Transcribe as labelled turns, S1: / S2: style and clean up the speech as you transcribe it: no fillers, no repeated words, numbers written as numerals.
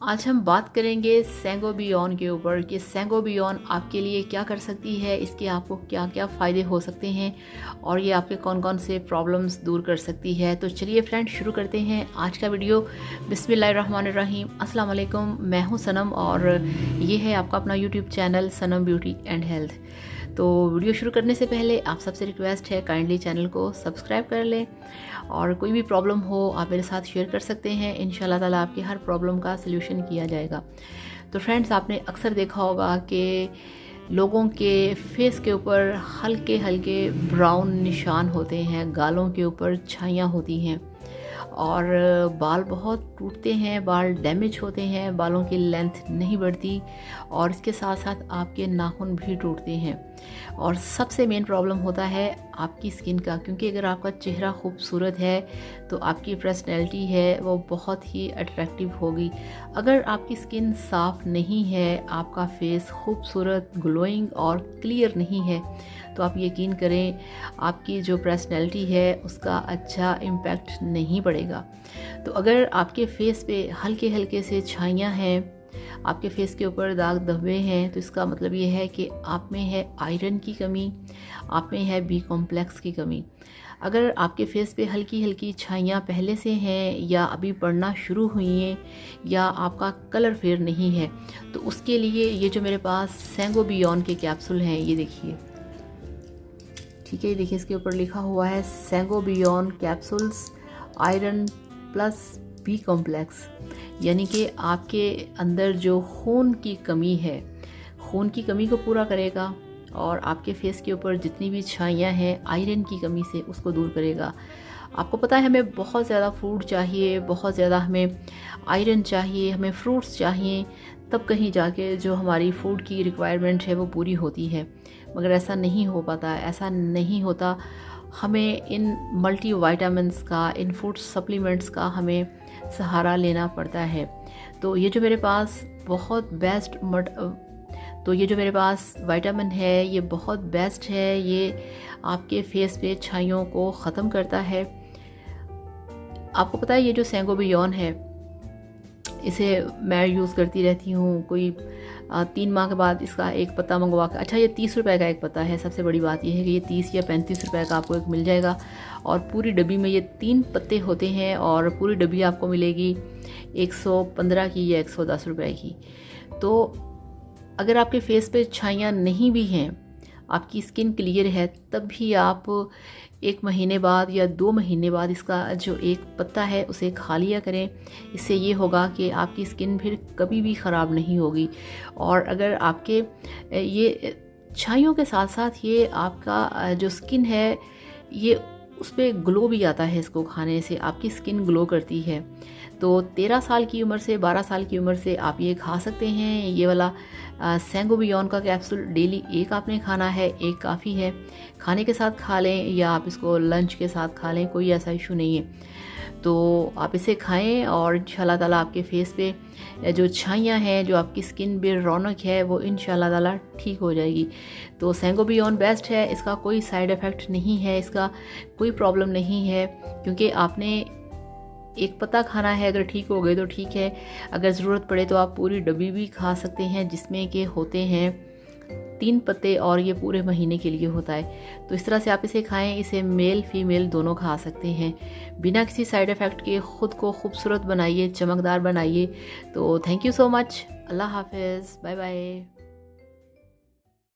S1: आज हम बात करेंगे सेंगोबियन के ऊपर कि सेंगोबियन आपके लिए क्या कर सकती है, इसके आपको क्या क्या फ़ायदे हो सकते हैं और ये आपके कौन कौन से प्रॉब्लम्स दूर कर सकती है। तो चलिए फ्रेंड शुरू करते हैं आज का वीडियो। बिस्मिल्लाहिर्रहमानिर्रहीम, अस्सलाम वालेकुम। मैं हूँ सनम और ये है आपका अपना YouTube channel Sanam beauty and health. तो वीडियो शुरू करने से पहले आप सबसे रिक्वेस्ट है काइंडली चैनल को सब्सक्राइब कर लें और कोई भी प्रॉब्लम हो आप मेरे साथ शेयर कर सकते हैं। इंशाल्लाह ताला आपकी हर प्रॉब्लम का सल्यूशन किया जाएगा। तो फ्रेंड्स, आपने अक्सर देखा होगा कि लोगों के फेस के ऊपर हल्के हल्के ब्राउन निशान होते हैं, गालों के ऊपर छाइयाँ होती हैं और बाल बहुत टूटते हैं, बाल डैमेज होते हैं, बालों की लेंथ नहीं बढ़ती और इसके साथ साथ आपके नाखून भी टूटते हैं। और सबसे मेन प्रॉब्लम होता है आपकी स्किन का, क्योंकि अगर आपका चेहरा खूबसूरत है तो आपकी पर्सनैलिटी है वो बहुत ही अट्रैक्टिव होगी। अगर आपकी स्किन साफ़ नहीं है, आपका फेस खूबसूरत, ग्लोइंग और क्लियर नहीं है, तो आप यकीन करें आपकी जो पर्सनैलिटी है उसका अच्छा इम्पैक्ट नहीं पड़ेगा। तो अगर आपके फेस पे हल्के हल्के से छाइयाँ हैं, आपके फेस के ऊपर दाग धब्बे हैं, तो इसका मतलब ये है कि आप में है आयरन की कमी, आप में है बी कॉम्प्लेक्स की कमी। अगर आपके फेस पे हल्की हल्की छाइयाँ पहले से हैं या अभी पड़ना शुरू हुई हैं या आपका कलर फेयर नहीं है, तो उसके लिए ये जो मेरे पास सेंगोबियन के कैप्सूल हैं, ये देखिए, ठीक है, ये देखिए इसके ऊपर लिखा हुआ है Sangobion capsules iron plus B complex, यानी कि आपके अंदर जो खून की कमी है, खून की कमी को पूरा करेगा और आपके फेस के ऊपर जितनी भी छाइयाँ हैं आयरन की कमी से उसको दूर करेगा। आपको पता है हमें बहुत ज़्यादा फूड चाहिए, बहुत ज़्यादा हमें आयरन चाहिए, हमें फ्रूट्स चाहिए, तब कहीं जाके जो हमारी फूड की रिक्वायरमेंट है वो पूरी होती है। मगर ऐसा नहीं हो पाता, ऐसा नहीं होता। हमें इन मल्टी विटामिन्स का, इन फूड सप्लीमेंट्स का हमें सहारा लेना पड़ता है। तो ये जो मेरे पास विटामिन है ये बहुत बेस्ट है, ये आपके फेस पे छाइयों को ख़त्म करता है। आपको पता है ये जो सेंगोबियन है इसे मैं यूज़ करती रहती हूँ। कोई 3 माह के बाद इसका एक पत्ता मंगवा कर, अच्छा ये 30 रुपए का एक पत्ता है। सबसे बड़ी बात यह है कि ये 30 या 35 रुपए का आपको एक मिल जाएगा और पूरी डब्बी में ये 3 पत्ते होते हैं और पूरी डब्बी आपको मिलेगी 115 की या 110 रुपए की। तो अगर आपके फेस पे छाइयाँ नहीं भी हैं, आपकी स्किन क्लियर है, तब भी आप 1 महीने बाद या 2 महीने बाद इसका जो एक पत्ता है उसे खा लिया करें। इससे ये होगा कि आपकी स्किन फिर कभी भी ख़राब नहीं होगी। और अगर आपके ये छाइयों के साथ साथ ये आपका जो स्किन है ये उस पर ग्लो भी आता है, इसको खाने से आपकी स्किन ग्लो करती है। तो 13 साल की उम्र से 12 साल की उम्र से आप ये खा सकते हैं। ये वाला सेंगोबियन का कैप्सूल डेली एक आपने खाना है, एक काफ़ी है। खाने के साथ खा लें या आप इसको लंच के साथ खा लें, कोई ऐसा इशू नहीं है। तो आप इसे खाएं और इंशाल्लाह ताला आपके फेस पे जो छाइयाँ हैं, जो आपकी स्किन पे रौनक है, वो इंशाल्लाह ताला ठीक हो जाएगी। तो सेंगोबियन बेस्ट है, इसका कोई साइड इफ़ेक्ट नहीं है, इसका कोई प्रॉब्लम नहीं है, क्योंकि आपने एक पत्ता खाना है। अगर ठीक हो गए तो ठीक है, अगर ज़रूरत पड़े तो आप पूरी डब्बी भी खा सकते हैं, जिसमें कि होते हैं 3 पत्ते और ये पूरे महीने के लिए होता है। तो इस तरह से आप इसे खाएं, इसे मेल फीमेल दोनों खा सकते हैं बिना किसी साइड इफ़ेक्ट के। ख़ुद को खूबसूरत बनाइए, चमकदार बनाइए। तो थैंक यू सो मच। अल्लाह हाफिज़, बाय बाय।